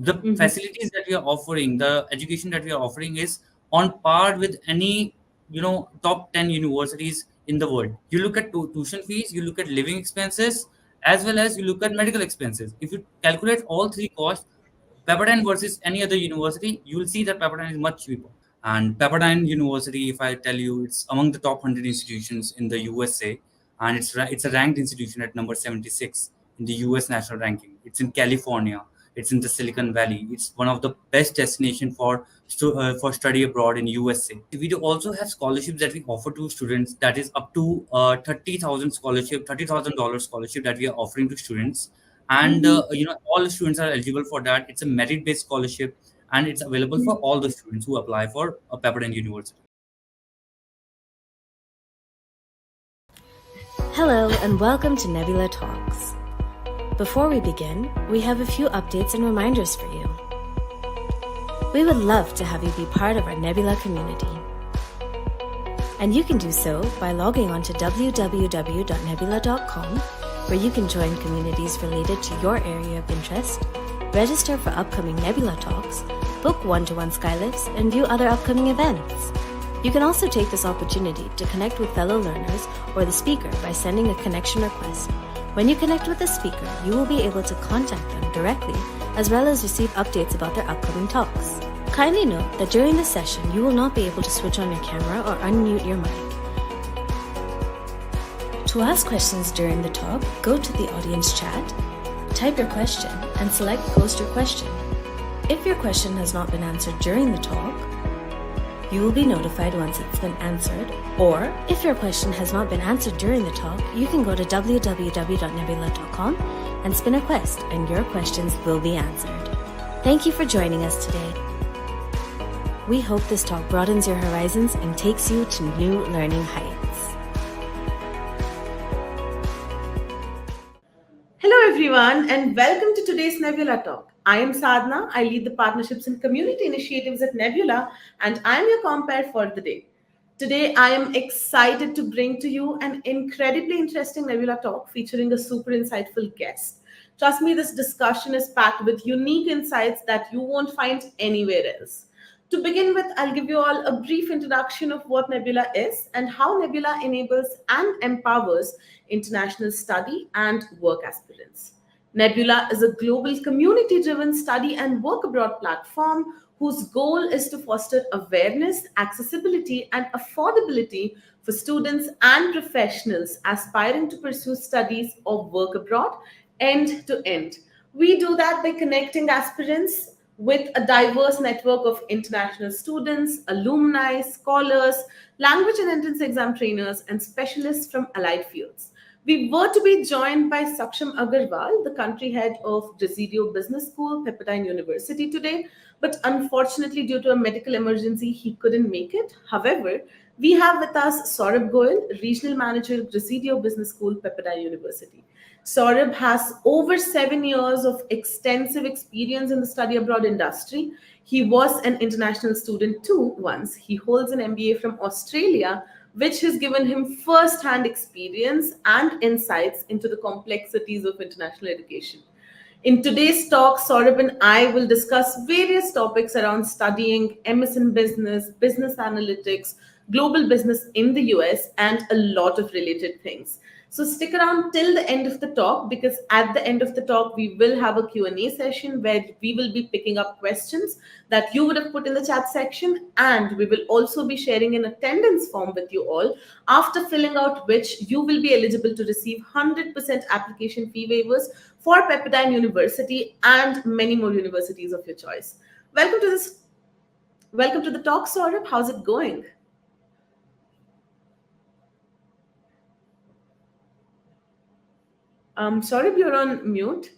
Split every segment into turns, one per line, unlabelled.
The
Mm-hmm.
facilities that we are offering, the education that we are offering is on par with any top 10 universities in the world. You look at tuition fees, you look at living expenses, as well as you look at medical expenses. If you calculate all three costs, Pepperdine versus any other university, you will see that Pepperdine is much cheaper. And Pepperdine University, if I tell you, it's among the top 100 institutions in the USA, and it's a ranked institution at number 76 in the US national ranking. It's in California. It's in the Silicon Valley. It's one of the best destination for study abroad in USA. We do also have scholarships that we offer to students. That is up to 30,000 scholarship, $30,000 scholarship that we are offering to students, and
Mm-hmm.
all the students are eligible for that. It's a merit based scholarship, and it's available for all the students who apply for a Pepperdine University.
Hello and welcome to Nbyula Talks. Before we begin, we have a few updates and reminders for you. We would love to have you be part of our Nbyula community. And you can do so by logging on to www.nbyula.com, where you can join communities related to your area of interest, register for upcoming Nbyula Talks, book one-to-one skylifts, and view other upcoming events. You can also take this opportunity to connect with fellow learners or the speaker by sending a connection request. When you connect with the speaker, you will be able to contact them directly as well as receive updates about their upcoming talks. Kindly note that during this session, you will not be able to switch on your camera or unmute your mic. To ask questions during the talk, go to the audience chat, type your question, and select Post your question. If your question has not been answered during the talk, you will be notified once it's been answered, or if your question has not been answered during the talk, you can go to www.nbyula.com and spin a quest, and your questions will be answered. Thank you for joining us today. We hope this talk broadens your horizons and takes you to new learning heights.
Hello, everyone, and welcome to today's Nbyula Talk. I am Sadhna. I lead the partnerships and community initiatives at Nbyula, and I am your compere for the day. Today, I am excited to bring to you an incredibly interesting Nbyula Talk featuring a super insightful guest. Trust me, this discussion is packed with unique insights that you won't find anywhere else. To begin with, I'll give you all a brief introduction of what Nbyula is and how Nbyula enables and empowers international study and work aspirants. Nebula is a global community driven study and work abroad platform whose goal is to foster awareness, accessibility, and affordability for students and professionals aspiring to pursue studies or work abroad end to end. We do that by connecting aspirants with a diverse network of international students, alumni, scholars, language and entrance exam trainers, and specialists from allied fields. We were to be joined by Saksham Agarwal, the country head of Presidio Business School, Pepperdine University today, but unfortunately, due to a medical emergency, he couldn't make it. However, we have with us Saurabh Goyal, Regional Manager, Presidio Business School, Pepperdine University. Saurabh has over 7 years of extensive experience in the study abroad industry. He was an international student too once. He holds an MBA from Australia, which has given him first hand experience and insights into the complexities of international education. In today's talk, Saurabh and I will discuss various topics around studying MS in business, business analytics, global business in the US, and a lot of related things. So stick around till the end of the talk because at the end of the talk, we will have a Q&A session where we will be picking up questions that you would have put in the chat section, and we will also be sharing an attendance form with you all, after filling out which you will be eligible to receive 100% application fee waivers for Pepperdine University and many more universities of your choice. Welcome to this. Welcome to the talk, Saurabh. How's it going? Saurabh, you're on mute.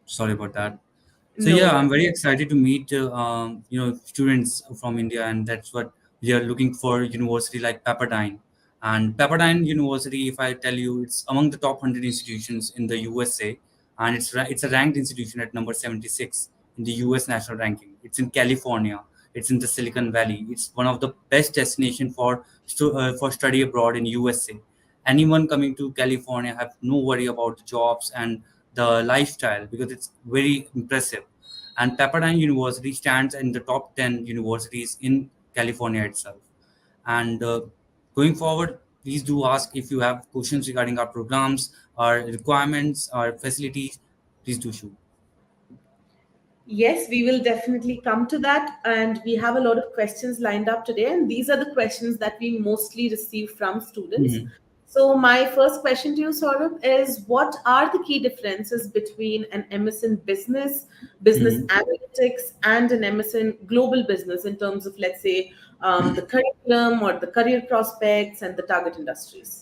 Sorry about that. So
No
yeah, I'm
worries.
very excited to meet students from India, and that's what we are looking for. University like Pepperdine, and Pepperdine University, if I tell you, it's among the top 100 institutions in the USA, and it's a ranked institution at number 76 in the US national ranking. It's in California. It's in the Silicon Valley. It's one of the best destination for study abroad in USA. Anyone coming to California have no worry about the jobs and the lifestyle because it's very impressive. and Pepperdine University stands in the top 10 universities in California itself. And going forward, please do ask if you have questions regarding our programs, our requirements, our facilities. Please do shoot.
Yes, we will definitely come to that. And we have a lot of questions lined up today. And these are the questions that we mostly receive from students.
Mhm.
So, my first question to you, Saurabh, is what are the key differences between an MS in business, business
Mhm.
analytics, and an MS in global business in terms of, let's say, the curriculum or the career prospects and the target industries?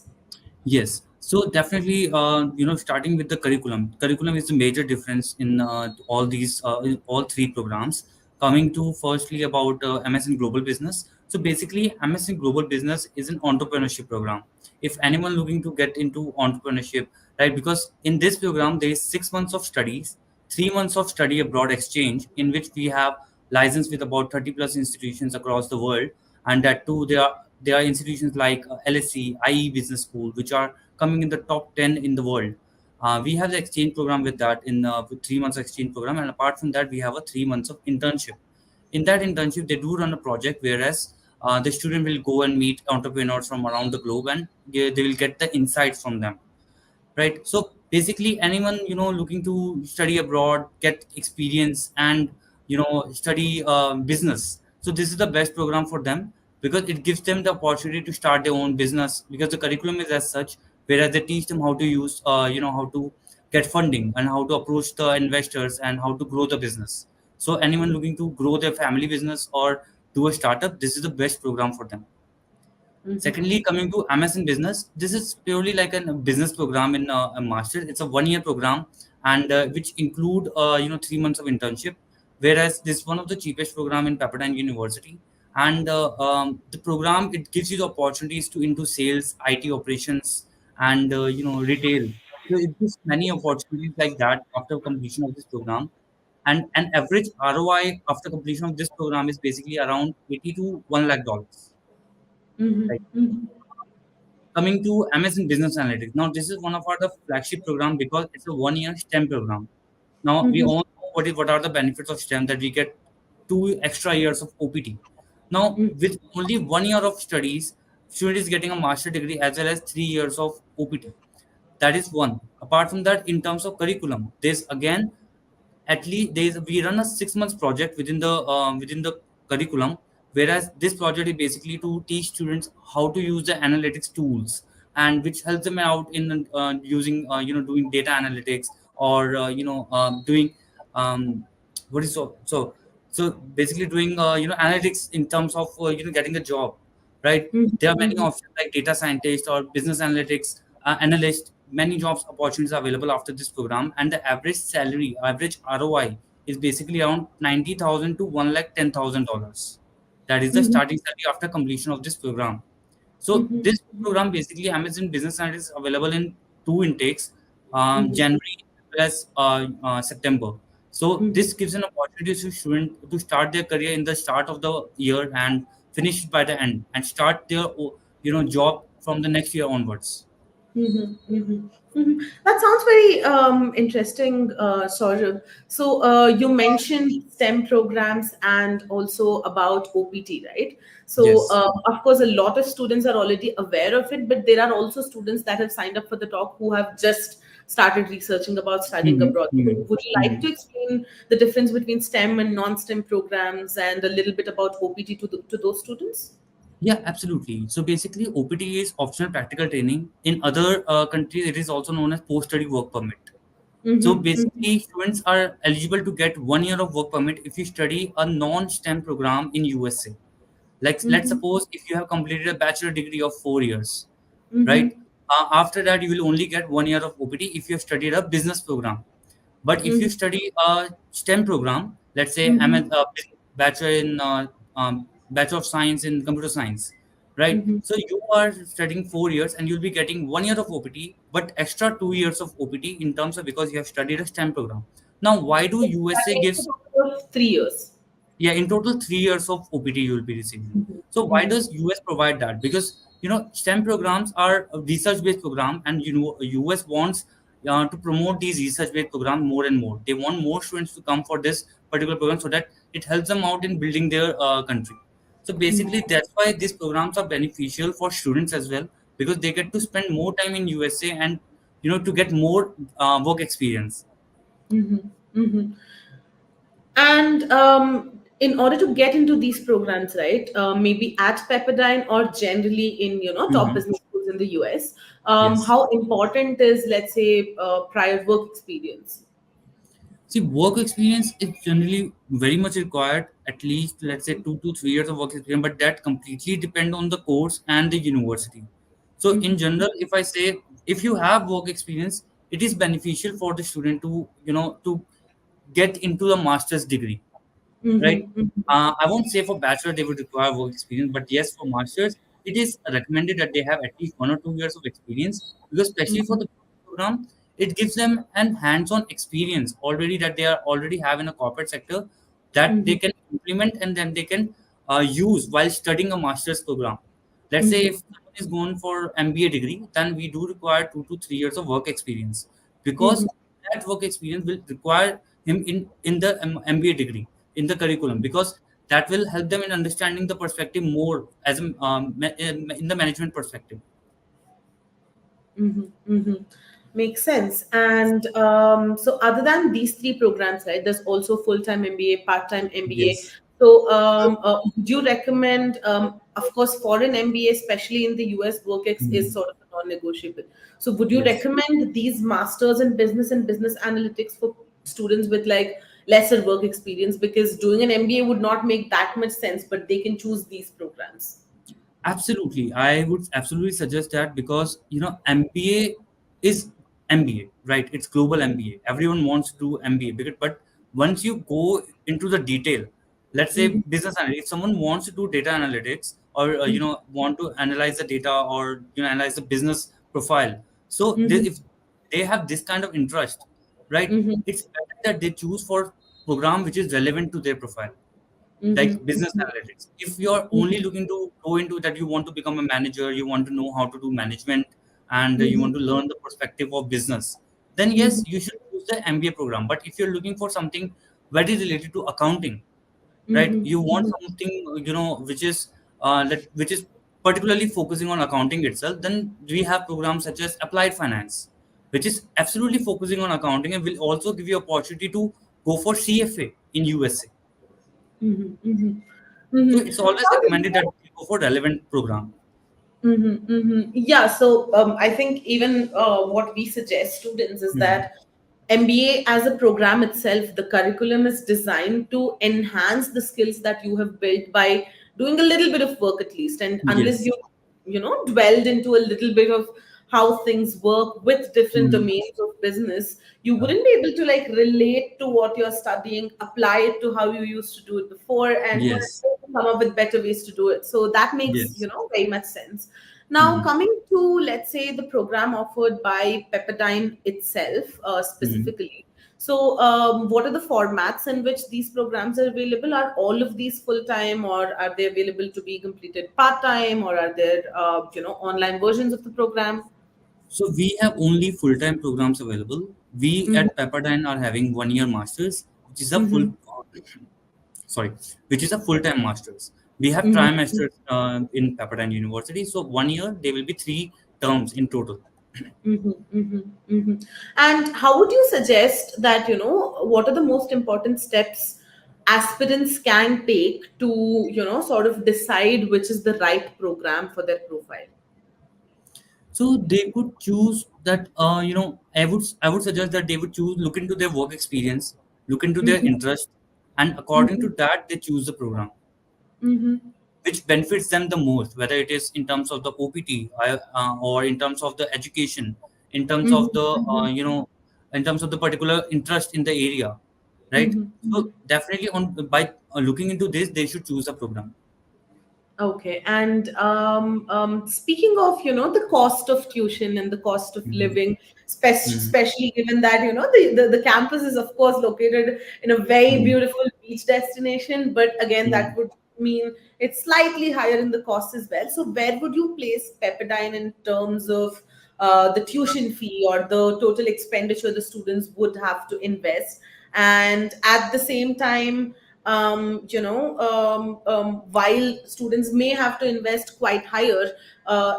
Yes. So definitely, starting with the curriculum. Curriculum is the major difference in in all three programs. Coming to firstly about MS in Global Business. So basically, MS in Global Business is an entrepreneurship program. If anyone looking to get into entrepreneurship, right? Because in this program there is 6 months of studies, 3 months of study abroad exchange, in which we have license with about 30 plus institutions across the world, and that too there are institutions like LSE, IE Business School, which are coming in the top 10 in the world. We have the exchange program with that in with 3 months exchange program, and apart from that, we have a 3 months of internship. In that internship, they do run a project, whereas the student will go and meet entrepreneurs from around the globe, and they will get the insights from them, right? So basically anyone looking to study abroad, get experience, and study business, so this is the best program for them, because it gives them the opportunity to start their own business, because the curriculum is as such, whereas they teach them how to use how to get funding and how to approach the investors and how to grow the business. So anyone looking to grow their family business or do a startup, this is the best program for them.
Mhm.
Secondly, coming to MS in Business, this is purely like a business program in a master. It's a 1 year program, and which include 3 months of internship. Whereas this is one of the cheapest program in Pepperdine University, and the program, it gives you the opportunities to into sales, IT operations, and retail. So it gives many opportunities like that after completion of this program. And an average ROI after completion of this program is basically around 80 to $1 lakh.
Mhm. Mhm.
Coming to MS in Business Analytics. Now, this is one of our the flagship program because it's a 1 year STEM program. Now, we
Mhm.
all know what are the benefits of STEM, that we get 2 extra years of OPT. Now,
Mhm.
with only 1 year of studies, student is getting a master degree as well as 3 years of OPT. That is one. Apart from that, in terms of curriculum, there's again at least we run a 6 months project within the curriculum, whereas this project is basically to teach students how to use the analytics tools, and which helps them out in using doing data analytics, or doing um, what is so basically doing analytics in terms of getting a job, right?
Mhm.
There are many
Mhm.
options like data scientist or business analytics analyst. Many jobs opportunities are available after this program, and the average ROI is basically around 90,000 to 1 lakh $10,000. That is the
Mhm.
starting salary after completion of this program. So
Mhm.
this program basically Amazon Business Analytics is available in two intakes,
Mhm.
January plus September. So
Mhm.
this gives an opportunity to student to start their career in the start of the year and finish it by the end, and start their job from the next year onwards.
Mhm, mhm, mhm. That sounds very interesting, Saurabh. So, you mentioned STEM programs and also about OPT, right? So,
Yes.
of course, a lot of students are already aware of it, but there are also students that have signed up for the talk who have just started researching about studying
Mhm,
abroad. So
mhm,
would you like
mhm.
to explain the difference between STEM and non-STEM programs and a little bit about OPT to those students?
Yeah, absolutely. So basically, OPT is optional practical training. In other countries, it is also known as post-study work permit. So
Mm-hmm, mm-hmm,
basically, students are eligible to get 1 year of work permit if you study a non-STEM program in USA. Like, let's
mm-hmm,
suppose if you have completed a bachelor degree of 4 years,
mm-hmm,
right? After that, you will only get 1 year of OPT if you have studied a business program. But if you
mm-hmm,
study a STEM program, let's say I'm a
mm-hmm.
bachelor in Bachelor of Science in Computer Science, right?
Mm-hmm.
So you are studying 4 years and you'll be getting 1 year of OPT, but extra 2 years of OPT in terms of because you have studied a STEM program. Now, why do
That
USA
makes a
gives
total of 3 years.
yeah, in total 3 years of OPT you will be receiving.
Mhm,
So why
mhm,
does US provide that? Because STEM programs are a research-based program, and US wants to promote these research-based programs more and more. They want more students to come for this particular program so that it helps them out in building their country. So basically, that's why these programs are beneficial for students as well, because they get to spend more time in USA and to get more work experience.
Mm-hmm. Mm-hmm. And in order to get into these programs, right, maybe at Pepperdine or generally in top
Hmm.
business schools in the US,
Yes.
how important is, let's say, prior work experience?
See, work experience is generally very much required, at least let's say 2 to 3 years of work experience, but that completely depend on the course and the university. So in
Mm-hmm.
general, if I say if you have work experience, it is beneficial for the student to to get into the master's degree, right?
Mm-hmm.
I won't say for bachelor they would require work experience, but yes, for masters, it is recommended that they have at least 1 or 2 years of experience, because especially for
Mm-hmm.
the program, it gives them an hands-on experience already that they are already have in a corporate sector that they
Mm-hmm.
can implement and then they can use while studying a master's program. Let's say
Mm-hmm.
if someone is going for MBA degree, then we do require 2 to 3 years of work experience,
Mm-hmm.
because that work experience will require him in the MBA degree in the curriculum, because that will help them in understanding the perspective more as in the management perspective.
Mm-hmm. Mm-hmm. Makes sense. And so, other than these three programs, right, there's also full-time MBA, part-time MBA.
Yes.
So, would you recommend, of course, for an MBA, especially in the US, WorkX is
Mhm.
sort of a non-negotiable. So, would you
Yes.
recommend these masters in business and business analytics for students with like lesser work experience? Because doing an MBA would not make that much sense, but they can choose these programs.
Absolutely. I would absolutely suggest that, because MBA is MBA, right? It's global MBA. Everyone wants to do MBA, because but once you go into the detail, let's say
Mm-hmm.
business analytics, if someone wants to do data analytics, or want to analyze the data, or analyze the business profile. So
Mm-hmm.
if they have this kind of interest, right,
Mm-hmm.
it's better that they choose for program which is relevant to their profile, like business
Mm-hmm.
analytics. If you're only looking to go into that, you want to become a manager, you want to know how to do management, and you
Mm-hmm.
want to learn the perspective of business, then
Mm-hmm.
yes, you should choose the MBA program. But if you're looking for something very related to accounting, right,
Mhm,
you want
mhm,
something which is particularly focusing on accounting itself, then we have programs such as applied finance, which is absolutely focusing on accounting and will also give you opportunity to go for CFA in USA.
mhm, mhm,
So
mhm.
it's always recommended that you go for relevant program.
Yeah, so I think even what we suggest students is
Mhm.
that MBA as a program itself, the curriculum is designed to enhance the skills that you have built by doing a little bit of work at least. And unless
Yes.
you dwelled into a little bit of how things work with different
Mhm.
domains of business, you
Yeah.
wouldn't be able to like relate to what you're studying, apply it to how you used to do it before, and
Yes.
come up with better ways to do it. So that makes
Yes.
very much sense. Now,
Mhm.
coming to, let's say, the program offered by Pepperdine itself,
Mhm.
specifically. So, what are the formats in which these programs are available? Are all of these full time, or are they available to be completed part time, or are there, online versions of the program?
So we have only full-time programs available. We
Mm-hmm.
at Pepperdine are having 1 year masters, which is a
Mm-hmm.
sorry, which is a full-time masters. We have
Mm-hmm.
trimesters in Pepperdine University. So 1 year there will be 3 terms in total.
Mm-hmm. Mm-hmm. Mm-hmm. And how would you suggest that, what are the most important steps aspirants can take to, sort of decide which is the right program for their profile?
So they could choose that. I would suggest that they would choose, look into their work experience, look into their
Mm-hmm.
interest, and according
Mm-hmm.
to that they choose the program
Mm-hmm.
which benefits them the most, whether it is in terms of the OPT, or in terms of the education, in terms of the
Mm-hmm.
in terms of the particular interest in the area, right?
Mm-hmm.
So definitely on by looking into this, they should choose a program.
Okay, and speaking of the cost of tuition and the cost of
Mhm.
living,
Mhm.
especially given that the campus is of course located in a very
Mhm.
beautiful beach destination, but again that
Mhm.
would mean it's slightly higher in the cost as well. So where would you place Pepperdine in terms of the tuition fee or the total expenditure the students would have to invest? And at the same time, while students may have to invest quite higher,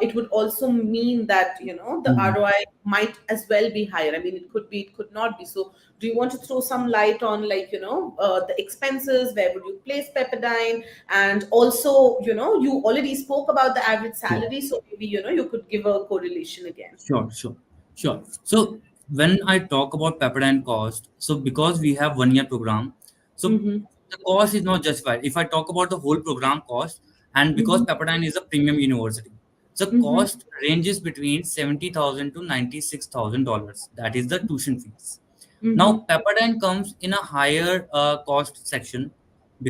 it would also mean that the
Mhm.
ROI might as well be higher. I mean, it could be, it could not be. So do you want to throw some light on, like, the expenses? Where would you place Pepperdine? And also, you already spoke about the average
Sure.
salary, so maybe you could give a correlation again.
Sure, sure, sure. So when I talk about Pepperdine cost, so because we have 1 year program, so
Mm-hmm.
the cost is not justified. If I talk about the whole program cost, and because
Mm-hmm.
Pepperdine is a premium university, the
Mm-hmm.
cost ranges between $70,000 to $96,000. That is the tuition fees.
Mm-hmm.
Now Pepperdine comes in a higher cost section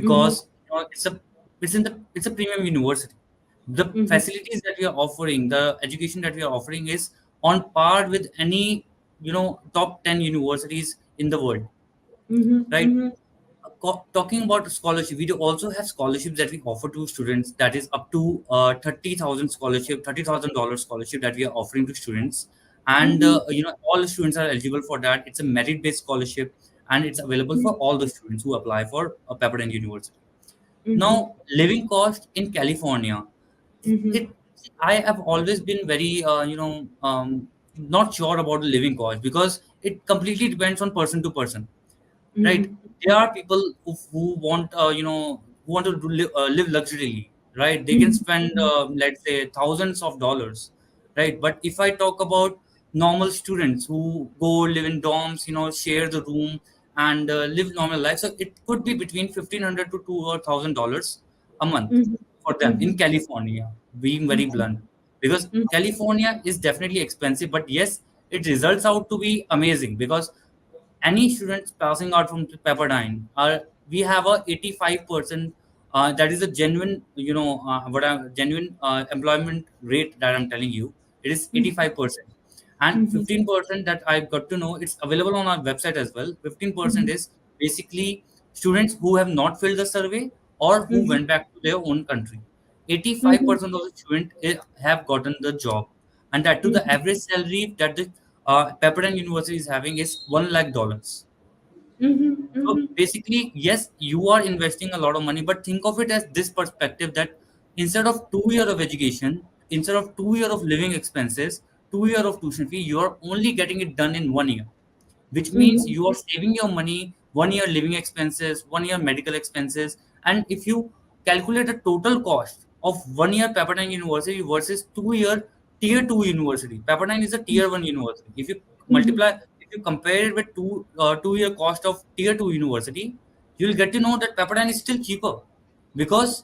Mm-hmm.
because it's a premium university. The
Mm-hmm.
facilities that we are offering, the education that we are offering is on par with any top 10 universities in the world,
Mm-hmm.
right?
Mm-hmm.
Talking about scholarship, we do also have scholarships that we offer to students, that is up to 30,000 scholarship, $30,000 scholarship that we are offering to students. And
Mm-hmm.
all the students are eligible for that. It's a merit based scholarship, and it's available for all the students who apply for a Pepperdine University.
Mm-hmm.
Now, living cost in California,
Mm-hmm.
it I have always been very not sure about the living cost because it completely depends on person to person, right?
Mm-hmm.
There are people who want who want to live luxuriously, right? They can spend
Mm-hmm.
let's say thousands of dollars, right? But if I talk about normal students who go live in dorms, share the room and live normal life, so it could be between 1,500 to $2,000 a month
Mm-hmm.
for them
Mm-hmm.
in California, being very blunt. Because California is definitely expensive, but yes, it results out to be amazing because any students passing out from Pepperdine are we have a 85% that is a genuine genuine employment rate that I'm telling you. It is 85%, and
Mm-hmm.
15% that I got to know it's available on our website as well. 15%
Mm-hmm.
is basically students who have not filled the survey or who
Mm-hmm.
went back to their own country.
Mm-hmm.
85% of the students have gotten the job, and that to the
Mm-hmm.
average salary that the Pepperdine University is having is $1 lakh.
Mm-hmm.
So
Mm-hmm.
basically, yes, you are investing a lot of money, but think of it as this perspective that instead of 2 year of education, instead of 2 year of living expenses, 2 year of tuition fee, you are only getting it done in 1 year, which means
Mm-hmm.
you are saving your money, 1 year living expenses, 1 year medical expenses. And if you calculate the total cost of 1 year Pepperdine University versus 2 year tier 2 university, Pepperdine is a tier 1 university. If you multiply, if you compare it with 2 year cost of tier 2 university, you'll get to know that Pepperdine is still cheaper because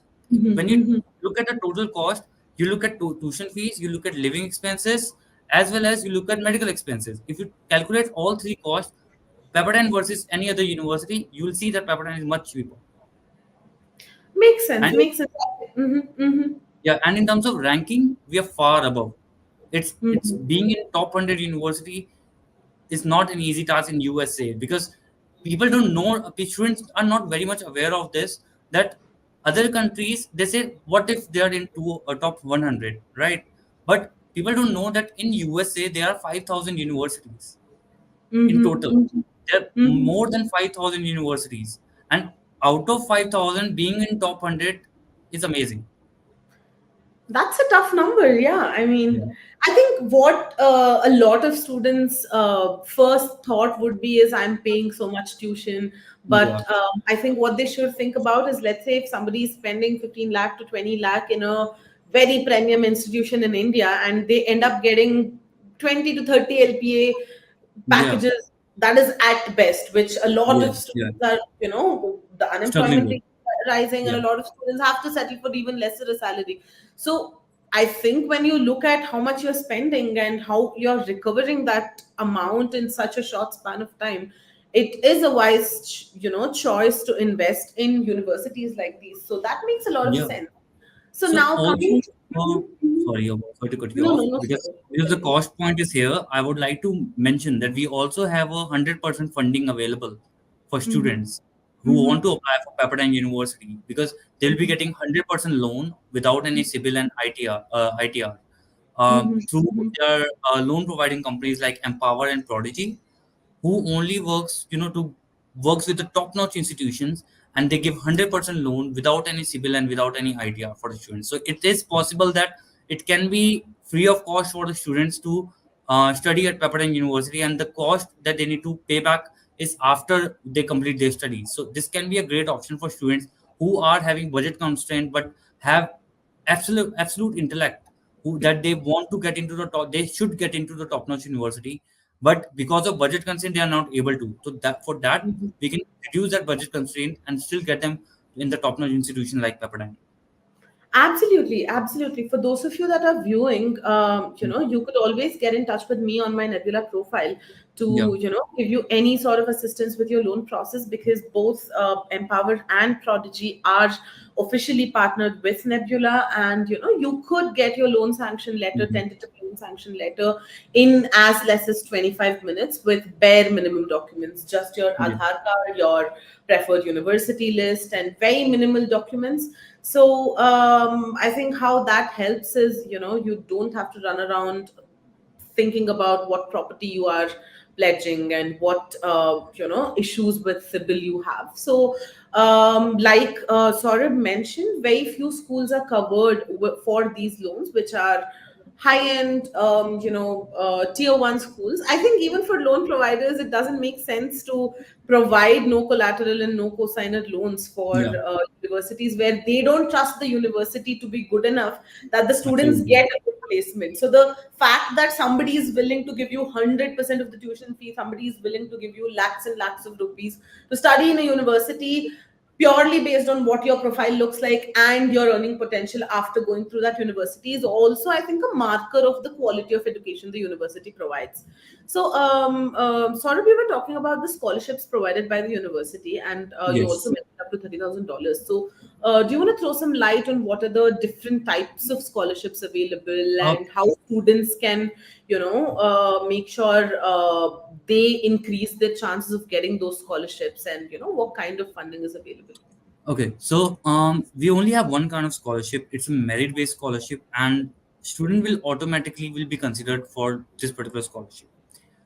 when you
Mm-hmm.
look at the total cost, you look at tuition fees, you look at living expenses, as well as you look at medical expenses. If you calculate all three costs, Pepperdine versus any other university, you will see that Pepperdine is much cheaper.
Makes sense.
And
Makes sense. Mm-hmm. Mm-hmm.
yeah, and in terms of ranking, we are far above. It's
Mm-hmm.
being in top 100 university is not an easy task in USA because people don't know. Students are not very much aware of this. That other countries they say, what if they are into a top 100, right? But people don't know that in USA there are 5,000 universities in total.
Mm-hmm.
There are
Mm-hmm.
more than 5,000 universities, and out of 5,000, being in top 100 is amazing.
That's a tough number. Yeah. I
Yeah,
mean, I think what a lot of students' first thought would be is, I'm paying so much tuition.
yeah,
But I think what they should think about is, let's say if somebody is spending 15 lakh to 20 lakh in a very premium institution in India, and they end up getting 20 to 30 LPA
yeah,
packages, that is at best, which a lot of
yes, yeah.
students are, the
Struggling
unemployment
with.
rate is rising, and
Yeah,
a lot of students have to settle for even lesser a salary. So I think when you look at how much you're spending and how you're recovering that amount in such a short span of time, it is a wise, choice to invest in universities like these. So that makes a lot of
yeah.
sense. So
So
now
also,
coming,
uh,
Mhm, mhm.
sorry to cut you
No, no,
off
no,
because
sorry.
the cost point is here. I would like to mention that we also have 100% funding available for
Mhm,
students who
mhm,
want to apply for Pepperdine University because they'll be getting 100% loan without any CIBIL and ITR
mhm,
through
mhm,
their loan providing companies like Empower and Prodigy, who only works to works with the top-notch institutions, and they give 100% loan without any CIBIL and without any idea for the students. So it is possible that it can be free of cost for the students to study at Pepperdine University, and the cost that they need to pay back is after they complete their studies. So this can be a great option for students who are having budget constraint but have absolute intellect, who that they want to get into the top, they should get into the top notch university, but because of budget constraint they are not able to. So that for that we can reduce that budget constraint and still get them in the top notch institution like Pepperdine.
Absolutely, absolutely. For those of you that are viewing, you could always get in touch with me on my Nebula profile
Yeah.
to, give you any sort of assistance with your loan process, because both Empower and Prodigy are officially partnered with Nebula, and you could get your loan sanction letter,
Mhm.
tentative loan sanction letter, in as less as 25 minutes with bare minimum documents, just your
Yeah.
Aadhaar card, your preferred university list, and very minimal documents. So I think how that helps is, you don't have to run around thinking about what property you are pledging and what issues with CIBIL you have. So like Saurabh mentioned, very few schools are covered for these loans, which are high-end, tier one schools. I think even for loan providers, it doesn't make sense to provide no collateral and no cosigner loans for
Yeah.
universities where they don't trust the university to be good enough that the students
Absolutely.
get a good placement. So the fact that somebody is willing to give you 100% of the tuition fee, somebody is willing to give you lakhs and lakhs of rupees to study in a university purely based on what your profile looks like and your earning potential after going through that university is also, I think, a marker of the quality of education the university provides. So, sort of, we were talking about the scholarships provided by the university, and you also
Yes.
mentioned up to $30,000. So, do you want to throw some light on what are the different types of scholarships available
uh,
and how students can, make sure they increase their chances of getting those scholarships, and what kind of funding is available?
okay, so we only have one kind of scholarship. It's a merit-based scholarship, and student will automatically will be considered for this particular scholarship.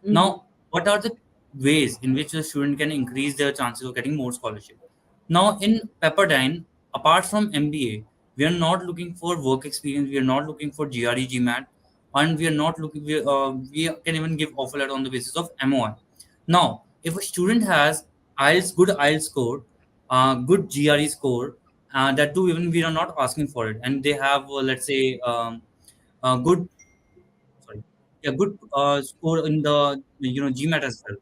Mm-hmm.
Now, what are the ways in which the student can increase their chances of getting more scholarship? Now, in Pepperdine, apart from MBA, we are not looking for work experience. We are not looking for GRE, GMAT, and we are not looking. We can even give offer letter on the basis of MOI. Now, if a student has good IELTS score, good GRE score, that too even we are not asking for it, and they have let's say good sorry, yeah, good score in the GMAT as well.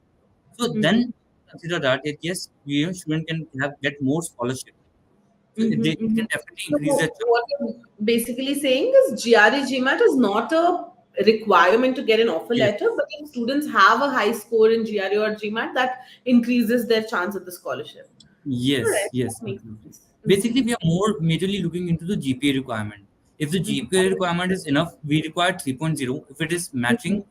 So then
Mm-hmm.
consider that yes, student can have get more scholarship. So
Mm-hmm.
they
Mm-hmm.
can definitely
So
increase their
what you're basically saying is GRE GMAT is not a requirement to get an offer
yes,
letter, but if students have a high score in GRE or GMAT, that increases their chance of the scholarship. All
yes,
right,
yes,
that makes
absolutely.
sense.
Basically,
Mm-hmm.
we are more majorly looking into the GPA requirement. If the GPA requirement is enough, we require 3.0. If it is
Mm-hmm.
matching,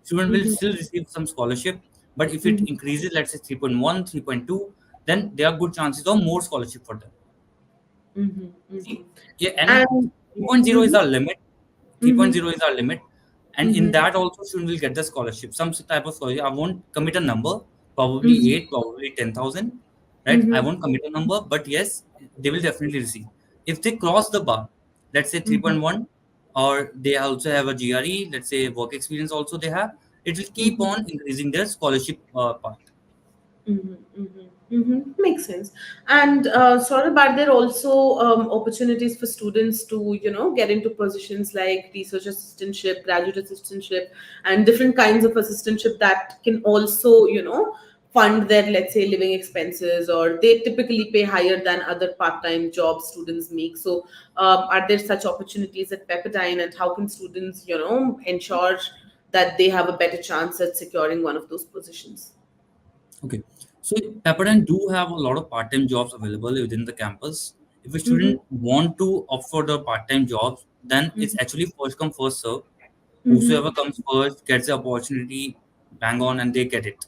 student will
Mm-hmm.
still receive some scholarship. But if it
Mm-hmm.
increases, let's say 3.1, 3.2, then there are good chances of more scholarship for them.
Mm-hmm.
See,
Mm-hmm.
yeah, and
And
3.0 is
mm-hmm.
our limit.
Mm-hmm.
3.0 is our limit, and in
Mm-hmm.
that also student will get the scholarship, some type of scholarship. I won't commit a number, probably
Mm-hmm.
8, probably 10,000, right? I
Mm-hmm.
won't commit a number, but yes, they will definitely receive if they cross the bar, let's say
Mm-hmm.
3.1, or they also have a GRE, let's say work experience also they have, it will keep
Mm-hmm.
on increasing their scholarship part.
Mm-hmm, mm-hmm, mm-hmm. Makes sense. And sort of, but there are also opportunities for students to, get into positions like research assistantship, graduate assistantship, and different kinds of assistantship that can also, fund their, let's say, living expenses, or they typically pay higher than other part-time jobs students make. So, are there such opportunities at Pepperdine, and how can students, ensure that they have a better chance at securing one of those positions?
Okay. So Pepperdine do have a lot of part-time jobs available within the campus. If a
Mm-hmm.
student want to opt for the part-time jobs, then it's actually first come, first serve.
Mm-hmm.
Whosoever comes first gets the opportunity, bang on, and they get it.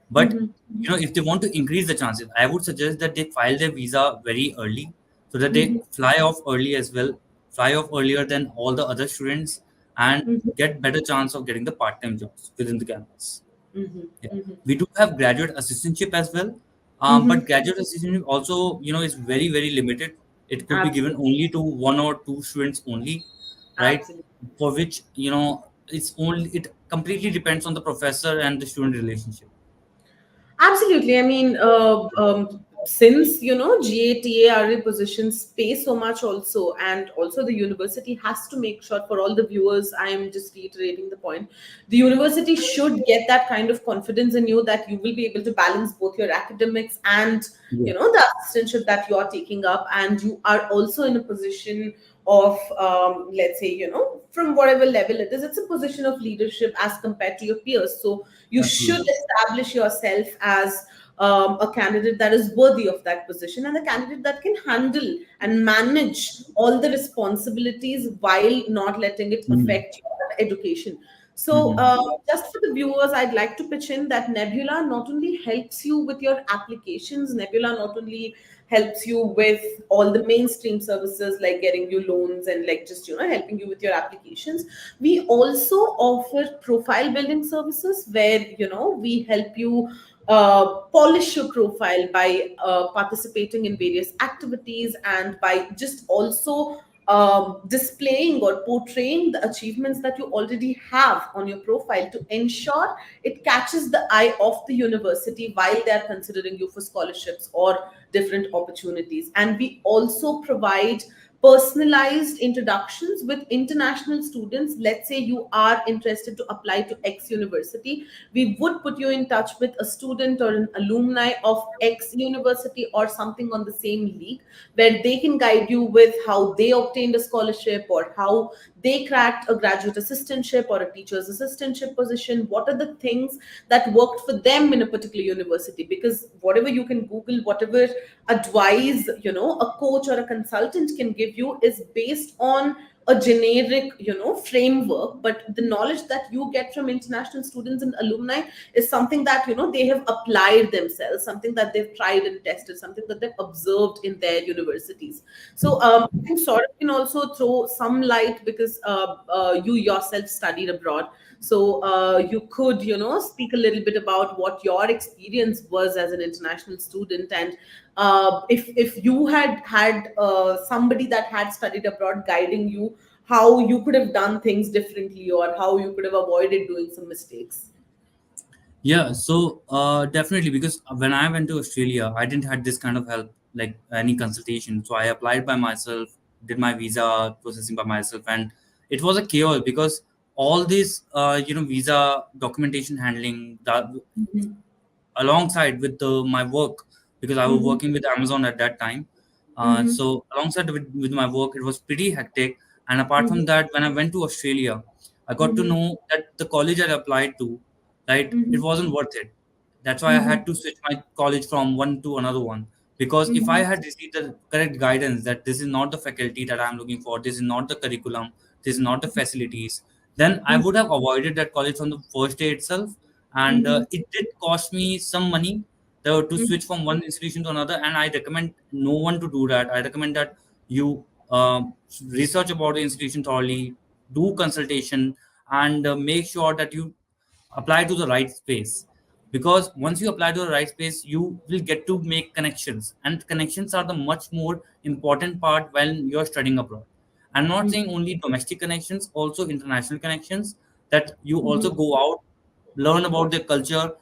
But
Mm-hmm.
if they want to increase the chances, I would suggest that they file their visa very early so that
Mm-hmm.
they fly off early as well, fly off earlier than all the other students, and
Mm-hmm.
get better chance of getting the part-time jobs within the campus.
Mm-hmm.
Yeah.
Mm-hmm.
We do have graduate assistantship as well.
Mm-hmm.
But graduate assistance also, is very, very limited. It could be given
Absolutely.
only to one or two students only, right?
Absolutely.
For which, it completely depends on the professor and the student relationship.
Absolutely. I mean, since GATARA positions pay so much also, and also the university has to make sure, for all the viewers, I am just reiterating the point. The university should get that kind of confidence in you that you will be able to balance both your academics and
Yeah.
the assistantship that you are taking up, and you are also in a position of, let's say, from whatever level it is, it's a position of leadership as compared to your peers. So you should
Absolutely.
establish yourself as a candidate that is worthy of that position, and a candidate that can handle and manage all the responsibilities while not letting it
Mhm.
affect your education. So,
Mhm.
just for the viewers, I'd like to pitch in that Nebula not only helps you with your applications, Nebula not only helps you with all the mainstream services like getting you loans and like just helping you with your applications. We also offer profile building services where we help you polish your profile by participating in various activities, and by just also displaying or portraying the achievements that you already have on your profile to ensure it catches the eye of the university while they are considering you for scholarships or different opportunities. And we also provide personalized introductions with international students. Let's say you are interested to apply to X university, we would put you in touch with a student or an alumni of X university or something on the same league, where they can guide you with how they obtained a scholarship, or how they cracked a graduate assistantship or a teacher's assistantship position. What are the things that worked for them in a particular university? Because whatever you can Google, whatever advice a coach or a consultant can give you is based on a generic framework, but the knowledge that you get from international students and alumni is something that they have applied themselves, something that they've tried and tested, something that they've observed in their universities. So I think sort of can also throw some light, because you yourself studied abroad. So you could speak a little bit about what your experience was as an international student, and if you had somebody that had studied abroad guiding you, how you could have done things differently, or how you could have avoided doing some mistakes.
Yeah, so definitely, because when I went to Australia, I didn't had this kind of help, like any consultation. So I applied by myself, did my visa processing by myself, and it was a chaos because all this, visa documentation handling that
Mhm.
alongside with my work, because I was
Mhm.
working with Amazon at that time.
Mhm.
So alongside with my work, it was pretty hectic. And apart
Mhm.
from that, when I went to Australia, I got to
Mhm.
know that the college I applied to, right, it
Mhm.
wasn't worth it. That's why I
Mhm.
had to switch my college from one to another one. Because if I
Mhm.
had received the correct guidance that this is not the faculty that I'm looking for, this is not the curriculum, this is not the facilities, then I
Mhm.
would have avoided that college from the first day itself. And
Mhm.
it did cost me some money to switch from one institution to another. And I recommend no one to do that. I recommend that you research about the institution thoroughly, do consultation, and make sure that you apply to the right space, because once you apply to the right space you will get to make connections, and connections are the much more important part when you're studying abroad. I'm not saying only domestic connections, also international connections, that you also
Mhm.
go out, learn about their culture,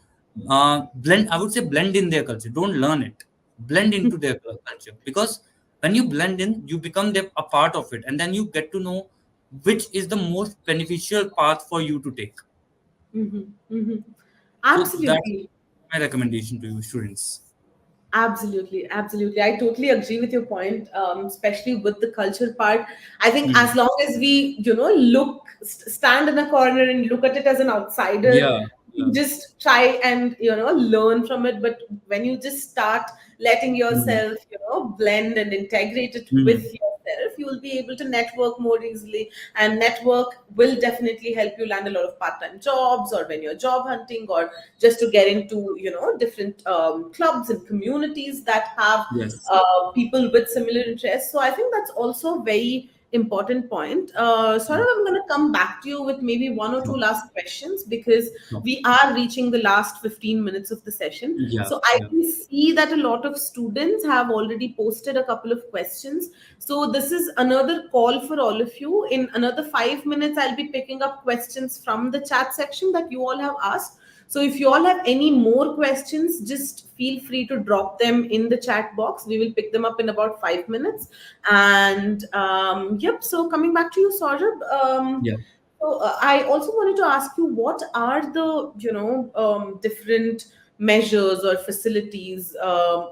blend, I would say blend in their culture, don't learn it, blend into their culture, because when you blend in you become a part of it, and then you get to know which is the most beneficial path for you to take.
Mhm. Mhm.
So that's
Absolutely.
my recommendation to you, students.
Absolutely, absolutely. I totally agree with your point, especially with the culture part. I think
Hmm.
as long as we, stand in a corner and look at it as an outsider,
Yeah,
we
yeah.
just try and, learn from it. But when you just start letting
Hmm.
yourself, blend and integrate it with
Hmm.
yourself, you will be able to network more easily. And network will definitely help you land a lot of part-time jobs, or when you're job hunting, or just to get into different clubs and communities that have
Yes.
people with similar interests. So I think that's also very important point. Saurabh, I'm going to come back to you with maybe one or two
Sure.
last questions because
Sure.
we are reaching the last 15 minutes of the session.
Yeah.
So I
Yeah.
can see that a lot of students have already posted a couple of questions. So this is another call for all of you. In another 5 minutes, I'll be picking up questions from the chat section that you all have asked. So if you all have any more questions, just feel free to drop them in the chat box. We will pick them up in about 5 minutes. And yep, so coming back to you, Saurabh,
Yeah.
I also wanted to ask you, what are the different measures or facilities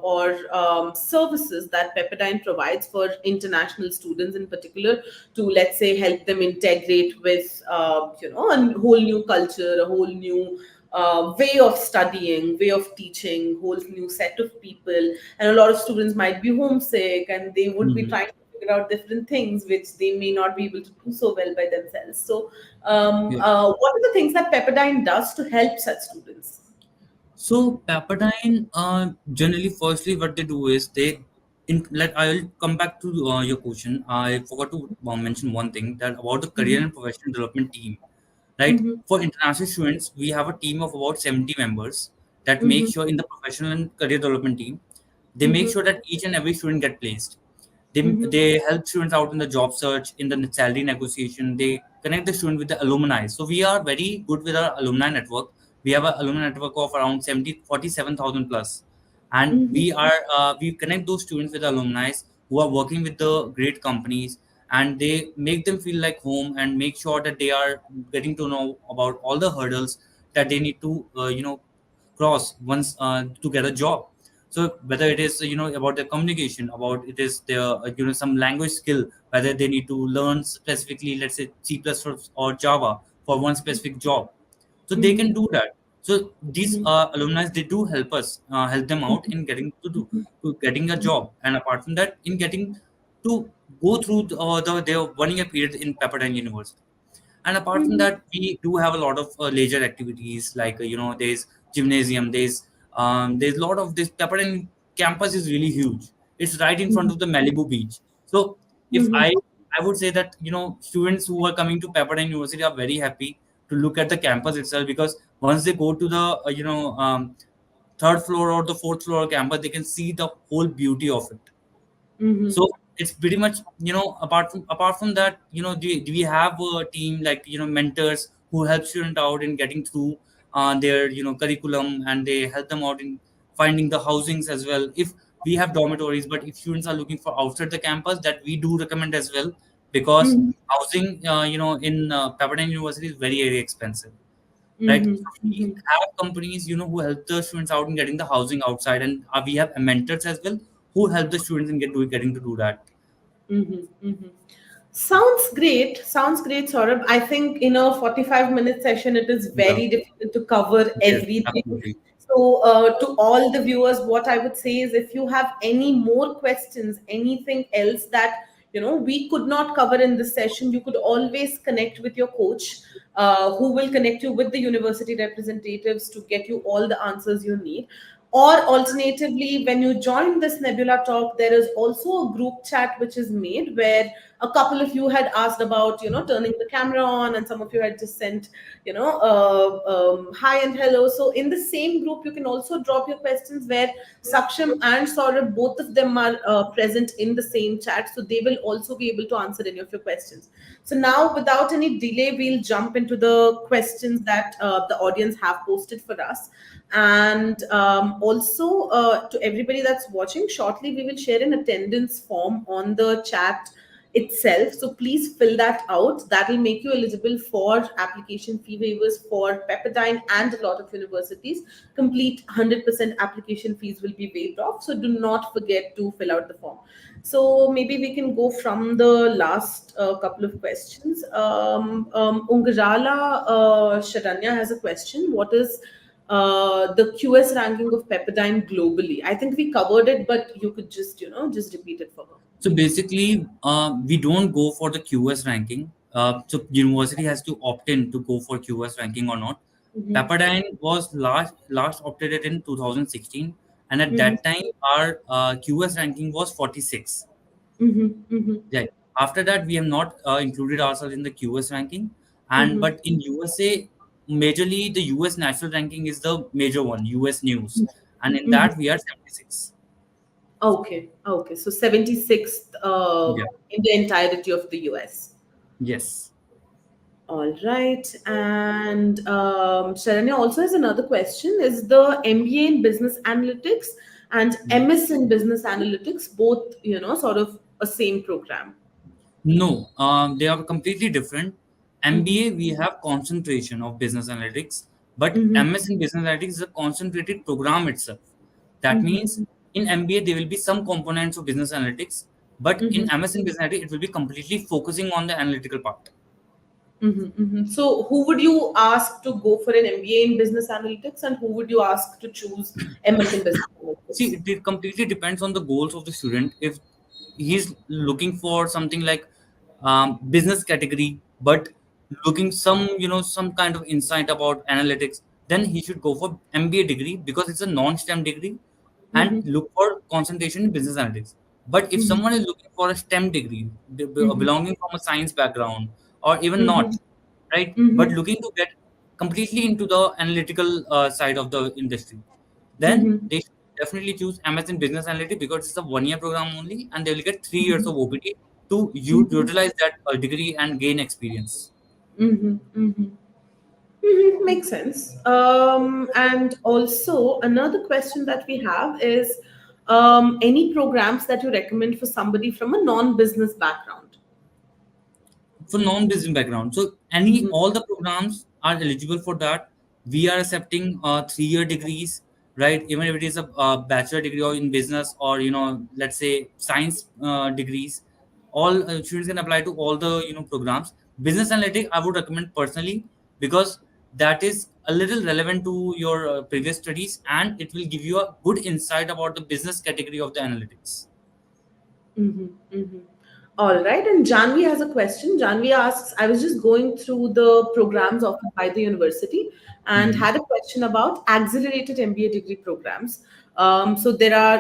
or services that Pepperdine provides for international students in particular to, let's say, help them integrate with a whole new culture, a whole new way of studying, way of teaching, whole new set of people. And a lot of students might be homesick and they would be
Mhm.
trying to figure out different things which they may not be able to do so well by themselves. So,
Yeah.
what are the things that Pepperdine does to help such students?
So Pepperdine, generally, firstly, what they do is like I'll come back to your question. I forgot to mention one thing that about the career
Mhm.
and professional development team. Right,
Mhm.
for international students, we have a team of about 70 members that make
Mhm.
sure in the professional and career development team, they make
Mhm.
sure that each and every student get placed. they,
Mhm.
they help students out in the job search, in the salary negotiation. They connect the student with the alumni. So we are very good with our alumni network. We have an alumni network of around 47,000 plus, and
Mhm.
we connect those students with alumni who are working with the great companies, and they make them feel like home and make sure that they are getting to know about all the hurdles that they need to cross once to get a job. So whether it is about their communication, about it is their some language skill, whether they need to learn specifically, let's say C++ or Java for one specific job, so they can
Mhm.
do that. So these
Mhm.
alumni, they do help us, help them out in getting to getting a job, and apart from that, in getting to go through their 1 year period in Pepperdine University. And apart from
Mhm.
that, we do have a lot of leisure activities, like there's gymnasium, there's a lot of this. Pepperdine campus is really huge. It's right in front
Mhm.
of the Malibu beach. So if
Mhm.
I would say that students who are coming to Pepperdine University are very happy to look at the campus itself, because once they go to the third floor or the fourth floor campus, they can see the whole beauty of it.
Mhm.
So it's pretty much, apart from that, we have a team, like mentors who help student out in getting through their curriculum, and they help them out in finding the housings as well. If we have dormitories, but if students are looking for outside the campus, that we do recommend as well, because
Mhm.
housing in Pepperdine University is very, very expensive, right? So
Mhm.
we
Mhm.
have companies who help the students out in getting the housing outside, and we have mentors as well who help the students in getting to do that.
Mhm. Mhm. Sounds great. Sounds great, Saurabh. I think in a 45-minute session, it is
Yeah.
very difficult to cover
Yes,
everything.
absolutely.
So, to all the viewers, what I would say is, if you have any more questions, anything else that we could not cover in this session, you could always connect with your coach, who will connect you with the university representatives to get you all the answers you need. Or alternatively, when you join this Nebula talk, there is also a group chat which is made where a couple of you had asked about, turning the camera on, and some of you had just sent, hi and hello. So in the same group, you can also drop your questions where Saksham and Saurabh, both of them are present in the same chat. So they will also be able to answer any of your questions. So now, without any delay, we'll jump into the questions that the audience have posted for us. And also, to everybody that's watching, shortly we will share an attendance form on the chat itself. So please fill that out. That will make you eligible for application fee waivers for Pepperdine and a lot of universities. Complete 100% application fees will be waived off. So do not forget to fill out the form. So maybe we can go from the last couple of questions. Ungarala Sharanya has a question. What is the QS ranking of Pepperdine globally? I think we covered it, but you could just, just repeat it for her.
So basically, we don't go for the QS ranking. So university has to opt in to go for QS ranking or not.
Mhm.
Pepperdine was last opted it in 2016, and at
Mhm.
that time our QS ranking was 46.
Mhm. Mhm.
Right. After that, we have not included ourselves in the QS ranking. And
Mm-hmm.
but in USA, majorly the US national ranking is the major one, US News, and in
Mm-hmm.
that we are 76.
Okay, okay. So 76th
Yeah.
in the entirety of the US.
Yes.
All right. And Sharanya also has another question. Is the MBA in Business Analytics and MS in Business Analytics both, sort of a same program?
No, they are completely different.
Mm-hmm.
MBA, we have concentration of business analytics, but
Mm-hmm.
MS in business analytics is a concentrated program itself. That means
Mm-hmm.
in MBA, there will be some components of business analytics, but in
Mm-hmm.
MS in business analytics, it will be completely focusing on the analytical part.
Mm-hmm. Mm-hmm. So, who would you ask to go for an MBA in Business Analytics, and who would you ask to choose MS in Business
See,
Analytics?
it completely depends on the goals of the student. If he's looking for something like business category, but looking some kind of insight about analytics, then he should go for MBA degree because it's a non-STEM degree, and
Mm-hmm.
look for concentration in business analytics. But if
Mm-hmm.
someone is looking for a STEM degree,
Mm-hmm.
belonging from a science background, or even
Mm-hmm.
not, right, but
Mm-hmm.
looking to get completely into the analytical side of the industry, then
Mm-hmm.
they should definitely choose MS in Business Analytics because it's a 1 year program only, and they will get 3 years of OPT to
Mm-hmm.
utilize that degree and gain experience.
Mm-hmm. Mm-hmm. Mm-hmm. Makes sense. And also, another question that we have is any programs that you recommend for somebody from a non-business background?
For non-business background. So any
Mm-hmm.
all the programs are eligible for that. We are accepting 3 year degrees, right? Even if it is a bachelor degree or in business, or let's say science degrees, all students can apply to all the programs. Business analytics, I would recommend personally because that is a little relevant to your previous studies, and it will give you a good insight about the business category of the analytics.
Mm-hmm, mm-hmm. All right. And Janvi has a question. Janvi asks, I was just going through the programs offered by the university and
Mhm.
had a question about accelerated MBA degree programs. So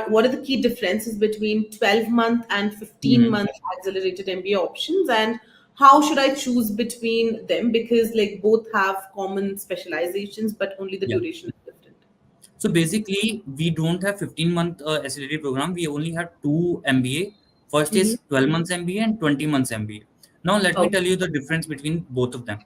what are the key differences between 12-month and
Mhm.
15-month accelerated MBA options, and how should I choose between them? Because like both have common specializations, but only the
Yeah.
duration is different.
So basically, we don't have 15-month accelerated program. We only have two MBA. First
Mm-hmm.
is 12 months MBA and 20 months MBA. Now, let me
Oh.
tell you the difference between both of them.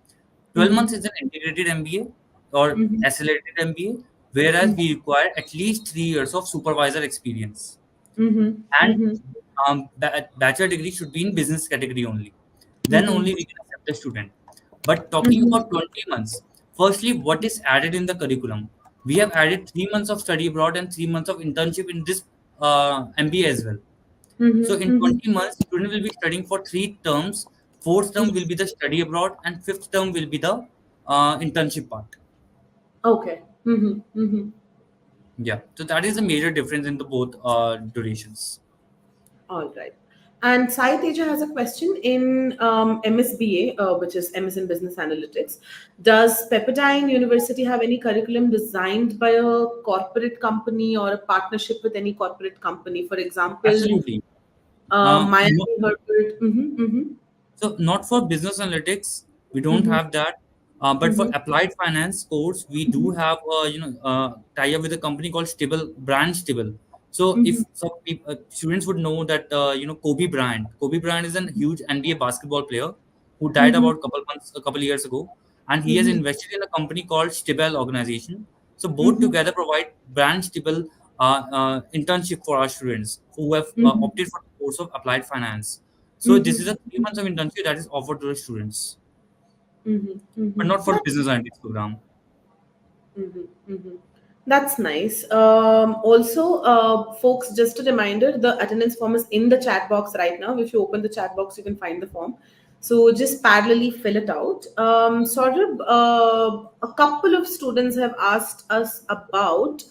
12
Mm-hmm.
months is an integrated MBA or
Mm-hmm.
accelerated MBA, whereas we require at least 3 years of supervisor experience.
Mm-hmm.
And
Mm-hmm.
bachelor degree should be in business category only. Then
Mm-hmm.
only we can accept a student. But talking
Mm-hmm.
about 20 months, firstly, what is added in the curriculum? We have added 3 months of study abroad and 3 months of internship in this MBA as well. So
Mm-hmm.
in
Mm-hmm.
20 months, student will be studying for 3 terms. Fourth term will be the study abroad, and fifth term will be the internship part.
Okay. Mm-hmm. Mm-hmm.
Yeah. So that is the major difference in the both durations.
All right. And Sai Teja has a question in MSBA, which is MS in Business Analytics. Does Pepperdine University have any curriculum designed by a corporate company or a partnership with any corporate company? For example,
Absolutely. No,
Miami Herbert. Mm-hmm, mm-hmm,
so not for business analytics, we don't
mm-hmm,
have that. But for
mm-hmm,
applied finance course, we do have tie up with a company called Stable Brand Stable. So
mm-hmm,
if some students would know that Kobe Bryant. Kobe Bryant is a huge NBA basketball player who died
mm-hmm,
about a couple years ago, and he has
mm-hmm,
invested in a company called Stable Organization. So both
mm-hmm,
together provide brand stable internship for our students who have
mm-hmm,
opted for the course of applied finance. So this is a
mm-hmm,
3 months of internship that is offered to the students,
mm-hmm,
but not
mm-hmm.
for business analytics program.
Mm-hmm, mm-hmm. That's nice. Also, folks, just a reminder, the attendance form is in the chat box right now. If you open the chat box, you can find the form. So just parallelly fill it out. A couple of students have asked us about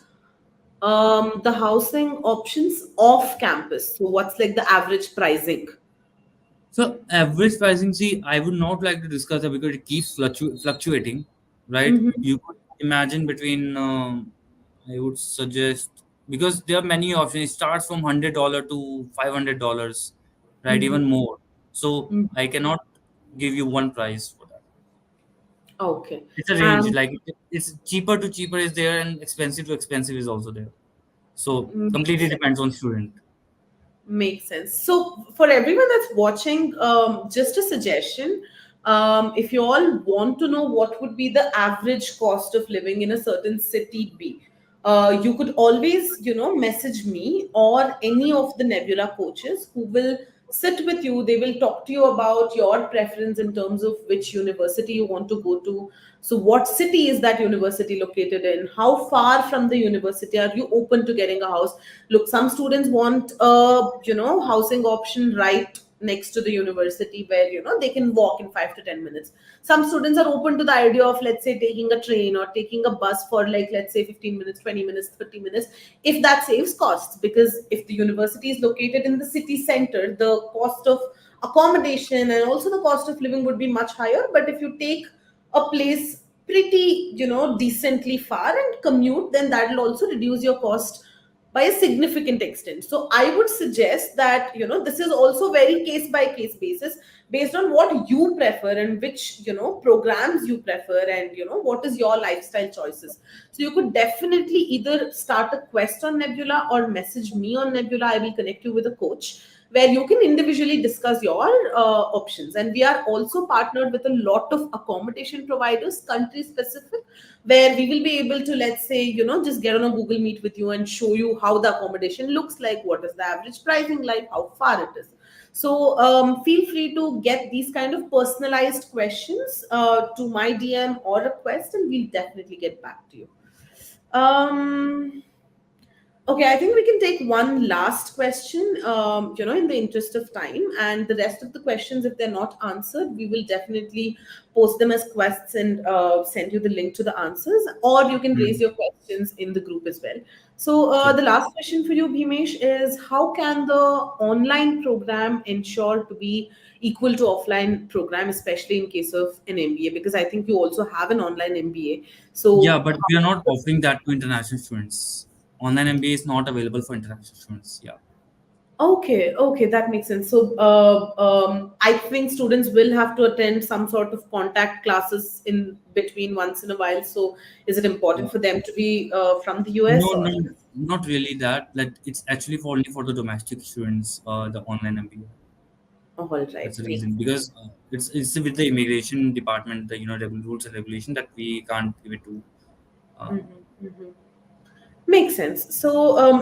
the housing options off campus. So what's like the average pricing?
So average pricing, see, I would not like to discuss that because it keeps fluctuating, right?
Mm-hmm,
You could imagine between, I would suggest, because there are many options. It starts from $100 to $500, right?
mm-hmm,
Even more. So
Mm.
I cannot give you one price for that.
Okay.
It's a range.
And
Like it's cheaper to cheaper is there, and expensive to expensive is also there. So
makes
completely
sense.
depends on student.
Makes sense. So, for everyone that's watching, just a suggestion. If you all want to know what would be the average cost of living in a certain city be, you could always, message me or any of the Nebula coaches who will sit with you. They will talk to you about your preference in terms of which university you want to go to. So, what city is that university located in? How far from the university are you open to getting a house? Look, some students want a housing option right next to the university where they can walk in 5 to 10 minutes. Some students are open to the idea of, let's say, taking a train or taking a bus for, like, let's say 15 minutes, 20 minutes, 30 minutes, if that saves costs, because if the university is located in the city center, the cost of accommodation and also the cost of living would be much higher. But if you take a place pretty decently far and commute, then that will also reduce your cost by a significant extent. So I would suggest that this is also very case by case basis, based on what you prefer and which programs you prefer, and what is your lifestyle choices. So you could definitely either start a quest on Nebula or message me on Nebula. I will connect you with a coach where you can individually discuss your options. And we are also partnered with a lot of accommodation providers, country specific, where we will be able to, let's say, just get on a Google Meet with you and show you how the accommodation looks like, what is the average pricing like, how far it is. So feel free to get these kind of personalized questions to my DM or request, and we'll definitely get back to you. um Okay, I think we can take one last question, in the interest of time. And the rest of the questions, if they're not answered, we will definitely post them as quests and send you the link to the answers, or you can raise
Hmm.
your questions in the group as well. So,
Sure.
the last question for you, Bhimesh, is how can the online program ensure to be equal to offline program, especially in case of an MBA? Because I think you also have an online MBA.
Yeah,
So,
but we are not offering that to international students. Online MBA is not available for international students. Yeah.
okay, okay, that makes sense. So, I think students will have to attend some sort of contact classes in between once in a while. So, is it important
Uh,
for them to be from the US
no,
or?
no, not really that. Like it's actually for only for the domestic students, the online MBA.
Oh, all
That's
right,
the
makes
reason because it's with the immigration department, the rules and regulation that we can't give it to. Uh,
sense. Makes sense. So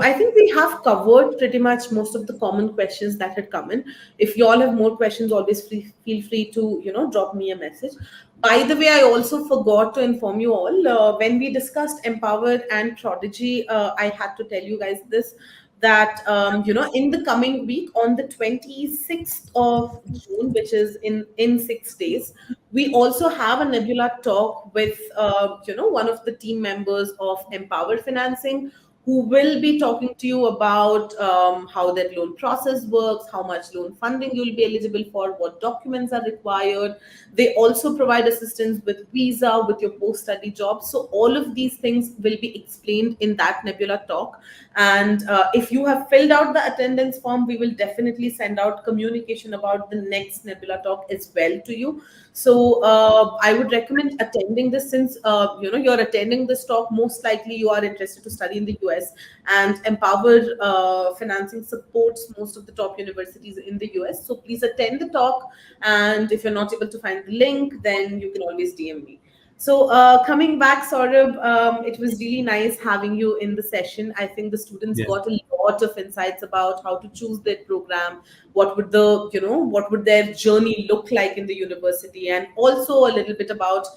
I think we have covered pretty much most of the common questions that had come in. If you all have more questions, always feel free to drop me a message. By the way, I also forgot to inform you all when we discussed Empower and Prodigy. I had to tell you guys this, that in the coming week on the 26th of June, which is in 6 days, we also have a Nebula talk with one of the team members of Empower Financing, who will be talking to you about how that loan process works, how much loan funding you'll be eligible for, what documents are required. They also provide assistance with visa, with your post-study job. So all of these things will be explained in that Nebula talk. And if you have filled out the attendance form, we will definitely send out communication about the next Nebula talk as well to you. So I would recommend attending this, since you're attending this talk. Most likely you are interested to study in the US, and Empower Financing supports most of the top universities in the US. So please attend the talk, and if you're not able to find the link, then you can always DM me. So coming back, Saurabh, it was really nice having you in the session. I think the students
yeah.
got a lot of insights about how to choose their program, what would what would their journey look like in the university, and also a little bit about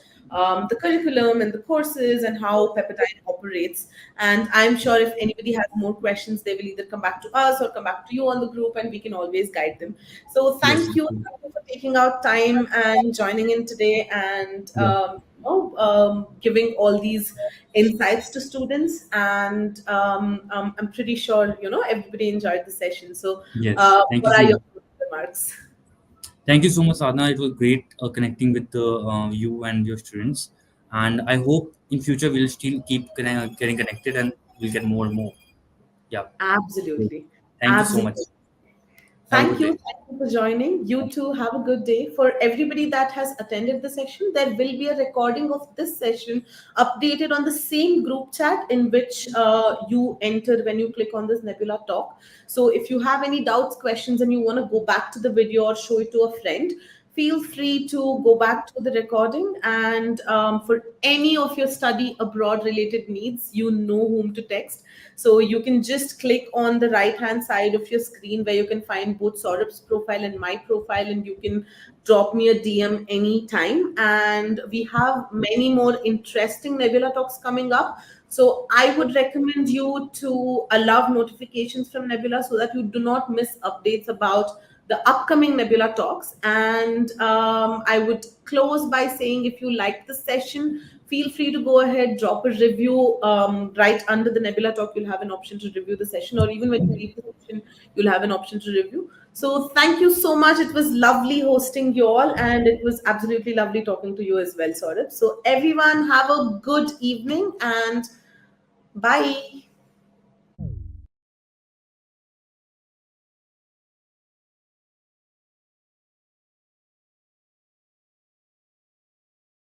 the curriculum and the courses and how Pepperdine operates. And I'm sure if anybody has more questions, they will either come back to us or come back to you on the group, and we can always guide them. So
Yes.
thank you for taking out time and joining in today, and
Yeah.
giving all these insights to students. And I'm pretty sure everybody enjoyed the session. So
Yes. Thank you
what
so
are your
much.
remarks?
Thank you so much, Sadhna. It was great connecting with you and your students, and I hope in future we'll still keep getting connected and we'll get more and more. Yeah. Great.
Absolutely.
Thank you so much.
Absolutely.
Have a good day.
Thank you for joining. You too have a good day. For everybody that has attended the session, there will be a recording of this session updated on the same group chat in which you entered when you click on this Nebula talk. So if you have any doubts, questions, and you want to go back to the video or show it to a friend, feel free to go back to the recording. And for any of your study abroad related needs, you know whom to text. So you can just click on the right hand side of your screen where you can find both Saurabh's profile and my profile, and you can drop me a DM anytime. And we have many more interesting Nebula talks coming up. So I would recommend you to allow notifications from Nebula so that you do not miss updates about the upcoming Nebula talks. And I would close by saying, if you liked the session, feel free to go ahead, drop a review right under the Nebula talk. You'll have an option to review the session, or even when you leave the session, you'll have an option to review. So thank you so much. It was lovely hosting you all, and it was absolutely lovely talking to you as well, Saurabh. So everyone, have a good evening and bye.